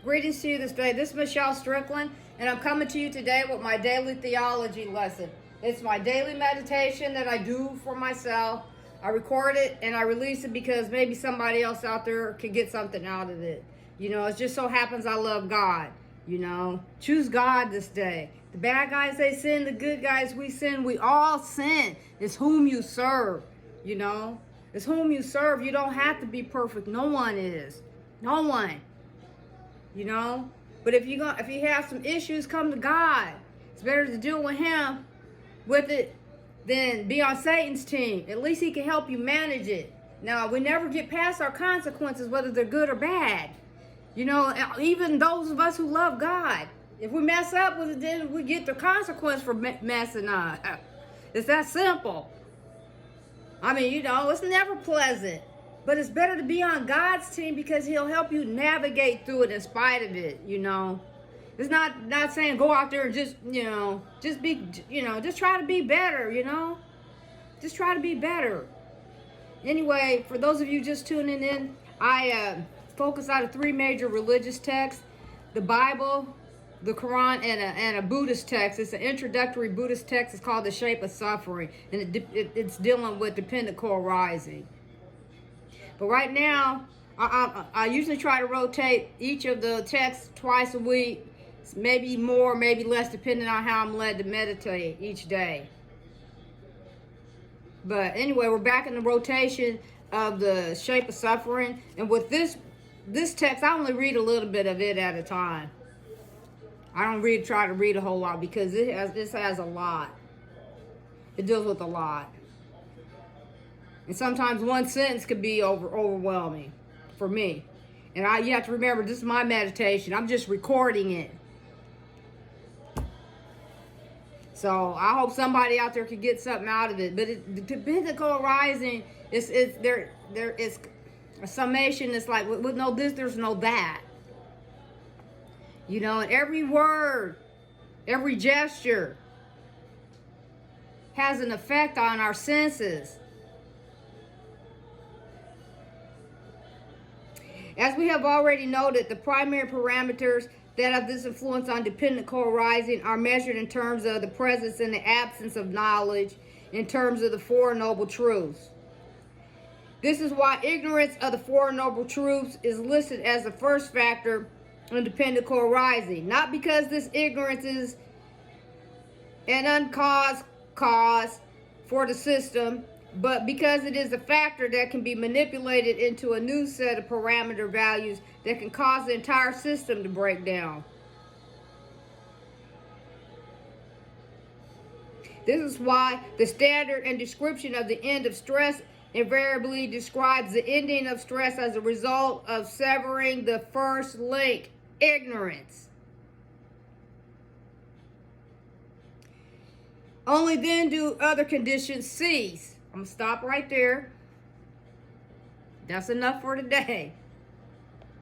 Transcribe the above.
Greetings to you this day. This is Michelle Strickland, and I'm coming to you today with my daily theology lesson. It's my daily meditation that I do for myself. I record it and I release it because maybe somebody else out there could get something out of it. You know, it just so happens I love God. You know, choose God this day. The bad guys, they sin. The good guys, we sin. We all sin. It's whom you serve, you know. It's whom you serve. You don't have to be perfect. No one is. No one. You know, but if you have some issues, come to God. It's better to deal with Him with it than be on Satan's team. At least He can help you manage it. Now, we never get past our consequences, whether they're good or bad. You know, even those of us who love God, if we mess up with it, then we get the consequence for messing up. It's that simple. I mean, you know, it's never pleasant. But it's better to be on God's team because He'll help you navigate through it in spite of it, you know. It's not saying go out there and just, you know, just be, you know, just try to be better, you know. Just try to be better. Anyway, for those of you just tuning in, I focus on 3 major religious texts: the Bible, the Quran, and a Buddhist text. It's an introductory Buddhist text. It's called The Shape of Suffering, and it's dealing with dependent co-arising. But right now, I usually try to rotate each of the texts twice a week, maybe more, maybe less, depending on how I'm led to meditate each day. But anyway, we're back in the rotation of The Shape of Suffering. And with this text, I only read a little bit of it at a time. I don't try to read a whole lot because this has a lot. It deals with a lot. And sometimes one sentence could be overwhelming for me. And you have to remember, this is my meditation. I'm just recording it. So I hope somebody out there could get something out of it. But the dependent co-arising it's a summation. It's like with no this, there's no that. You know, and every word, every gesture has an effect on our senses. As we have already noted, the primary parameters that have this influence on dependent co-arising are measured in terms of the presence and the absence of knowledge, in terms of the Four Noble Truths. This is why ignorance of the Four Noble Truths is listed as the first factor in dependent co-arising. Not because this ignorance is an uncaused cause for the system, but because it is a factor that can be manipulated into a new set of parameter values that can cause the entire system to break down. This is why the standard and description of the end of stress invariably describes the ending of stress as a result of severing the first link, ignorance. Only then do other conditions cease. I'm going to stop right there. That's enough for today.